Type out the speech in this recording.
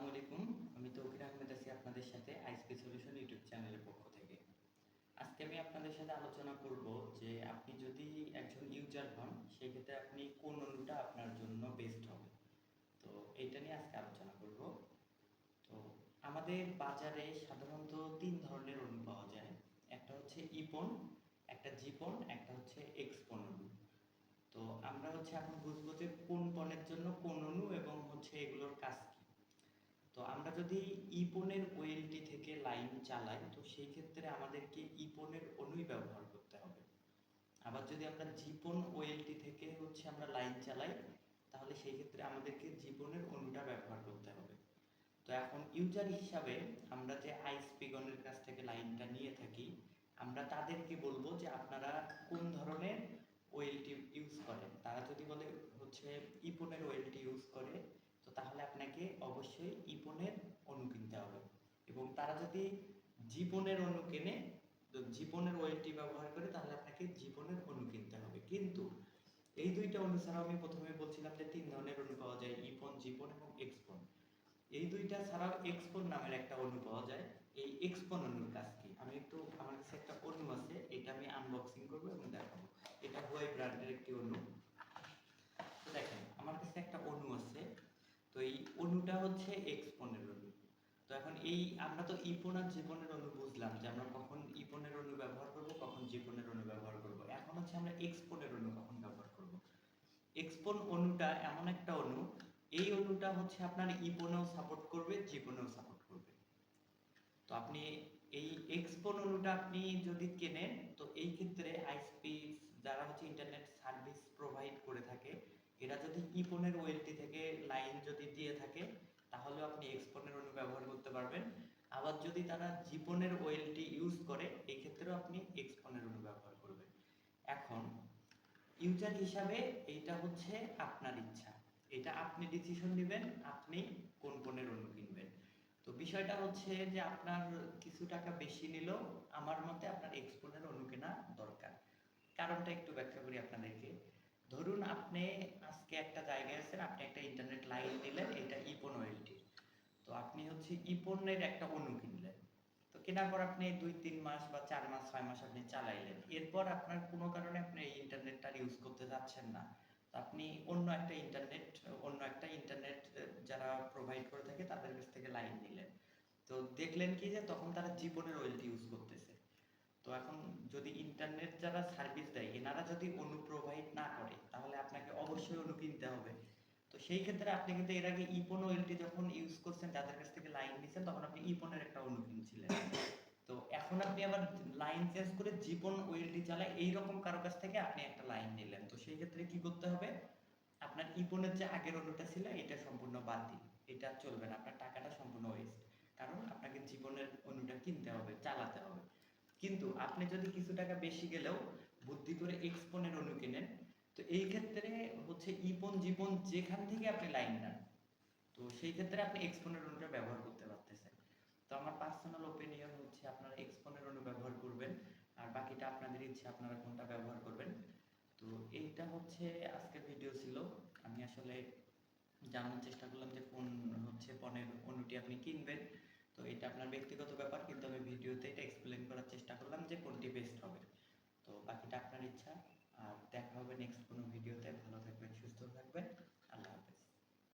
আসসালামু আলাইকুম। আমি তৌকির আহমেদ আছি আপনাদের সাথে আইএসপি সলিউশন ইউটিউব চ্যানেলের পক্ষ থেকে। আজকে আমি আপনাদের সাথে আলোচনা করব যে আপনি যদি একজন ইউজার হন, সেক্ষেত্রে আপনি কোন অণুটা আপনার জন্য বেস্ট হবে। তো এইটা নিয়ে আজকে আলোচনা করব। তো আমাদের বাজারে সাধারণত ৩ ধরনের অণু পাওয়া যায়। একটা হচ্ছে ইপন, একটা জিপন, একটা হচ্ছে এক্সপন অণু। তো আমরা এখন বুঝবো যে কোন পণের জন্য কোন অণু এবং এগুলোর কাজ কি। তো আমরা যদি ইপনের ওএলটি থেকে লাইন চালাই, তো সেই ক্ষেত্রে আমাদেরকে ইপনের অণুই ব্যবহার করতে হবে। আবার যদি আমরা জিপন ওএলটি থেকে আমরা লাইন চালাই, তাহলে সেই ক্ষেত্রে আমাদেরকে জিপনের অণুটা ব্যবহার করতে হবে। তো এখন ইউজার হিসাবে আমরা যে আইএসপি গণের কাছ থেকে লাইনটা নিয়ে থাকি, আমরা তাদেরকে বলবো যে আপনারা কোন ধরনের ওএলটি ইউজ করেন। তারা যদি বলে ইপনের ওএলটি ইউজ করে, তো তাহলে আপনাকে অবশ্যই ইপনের অণু কিনতে হবে। এবং তারা যদি জীবনের অণু কেনে, তো জীবনের ওএলটি ব্যবহার করে, তাহলে আপনাকে জীবনের অণু কিনতে হবে। কিন্তু এই দুইটা অণু ছাড়াও আমি প্রথমে বলছিলাম যে ৩ ধরনের অণু পাওয়া যায়, ইপন, জীবন এবং এক্সপন। এই দুইটা ছাড়াও এক্সপন নামের একটা অণু পাওয়া যায়। এই এক্সপন অণুর কাজ কি? আমার কাছে একটা অণু আছে, এটা আমি আনবক্সিং করব এবং দেখাবো। এটা হুয়াই ব্র্যান্ডের একটি অণু। তো দেখেন, আমার কাছে একটা অণু আছে। তো এই অণুটা এক্সপনের অণু। তো এখন আমরা তো ইপন আর জীবনের অণু বুঝলাম যে আমরা কখন ইপনের অণু ব্যবহার করব, কখন জীবনের অণু ব্যবহার করব। এখন আমরা এক্সপনের অণু কখন ব্যবহার করব। এক্সপন অণুটা এমন একটা অণু, এই অণুটা আপনার ইপনেও সাপোর্ট করবে, জীবনেও সাপোর্ট করবে। তো আপনি এই এক্সপন অণুটা আপনি যদি কেনেন, তো এই ক্ষেত্রে আইএসপি যারা ইন্টারনেট সার্ভিস প্রোভাইড করে থাকে, এরা যদি ইপনের ওএলটি থেকে লাইন যদি দিয়ে থাকে, তাহলেও আপনি এক্সপনের অণু ব্যবহার করতে পারবেন। আবার যদি তারা জীবনের ওএলটি ইউজ করে, এই ক্ষেত্রেও আপনি এক্সপনের অণু ব্যবহার করবেন। এখন ইউজার হিসাবে এইটা আপনার ইচ্ছা, এটা আপনি ডিসিশন নেবেন, আপনি কোন পণ্যের অণু কিনবেন। তো বিষয়টা যে আপনার কিছু টাকা বেশি নিলেও আমার মতে আপনার এক্সপনের অণু কেনা দরকার। কারণটা একটু ব্যাখ্যা করি আপনাদেরকে। ধরুন আপনি আজকে একটা জায়গায় আছেন, আপনি একটা ইন্টারনেট লাইন নিলেন, এটা ইপন ওএলটি। তো আপনি ইপনের একটা অণু কিনলেন। তো কেনার পর আপনি ২-৩ মাস বা ৪ মাস ৬ মাস আপনি চালাইলেন। এরপর আপনার কোনো কারণে আপনি এই ইন্টারনেটটা ইউজ করতে যাচ্ছেন না। তো আপনি অন্য একটা ইন্টারনেট যারা প্রোভাইড করে থাকে তাদের কাছ থেকে লাইন নিলেন। তো দেখলেন কি যে তখন তারা জীবনের ওএলটি ইউজ করতেছে। তো এখন যদি ইন্টারনেট যারা সার্ভিস দেয়, এনারা যদি অণু প্রোভাইড না করে, তাহলে আপনাকে অবশ্যই অণু কিনতে হবে। তো সেই ক্ষেত্রে আপনি কিন্তু এর আগে ইপন ওএলটি যখন ইউজ করছেন, যাদের কাছ থেকে লাইন নিছেন, তখন আপনি ইপনের একটা অণু কিনছিলেন। তো এখন আপনি আবার লাইন চেঞ্জ করে জীবন ওএলটি চালায় এইরকম কারো কাছ থেকে আপনি একটা লাইন নিলেন। তো সেই ক্ষেত্রে কি করতে হবে? আপনার ইপনের যে আগের অণুটা ছিল, এটা সম্পূর্ণ বাতিল। এটা চলবে না, আপনার টাকাটা সম্পূর্ণ ওয়েস্ট। কারণ আপনাকে জীবনের অণুটা কিনতে হবে, চালাতে হবে। কিন্তু আপনি যদি কিছু টাকা বেশি গেলেও বুদ্ধি করে এক্সপনের অণু কেনেন, তো এই ক্ষেত্রে ইপন জীবন যেখান থেকে আপনি লাইন নেন, তো সেই ক্ষেত্রে আপনি এক্সপনের অণুটা ব্যবহার করতে পারতেছেন। তো আমার পার্সোনাল ওপিনিয়ন আপনারা এক্সপনের অণু ব্যবহার করবেন, আর বাকিটা আপনাদের ইচ্ছা আপনারা কোনটা ব্যবহার করবেন। তো এইটা আজকের ভিডিও ছিল। আমি আসলে জানানোর চেষ্টা করলাম যে কোন পণ্যের অণুটি আপনি কিনবেন। তো এটা আপনার ব্যক্তিগত ব্যাপার, কিন্তু আমি ভিডিওতে এটা এক্সপ্লেন করার চেষ্টা করলাম যে কোনটি বেস্ট হবে। তো বাকিটা আপনার ইচ্ছা। আর দেখা হবে নেক্সট কোনো ভিডিওতে। ভালো থাকবেন, সুস্থ থাকবেন।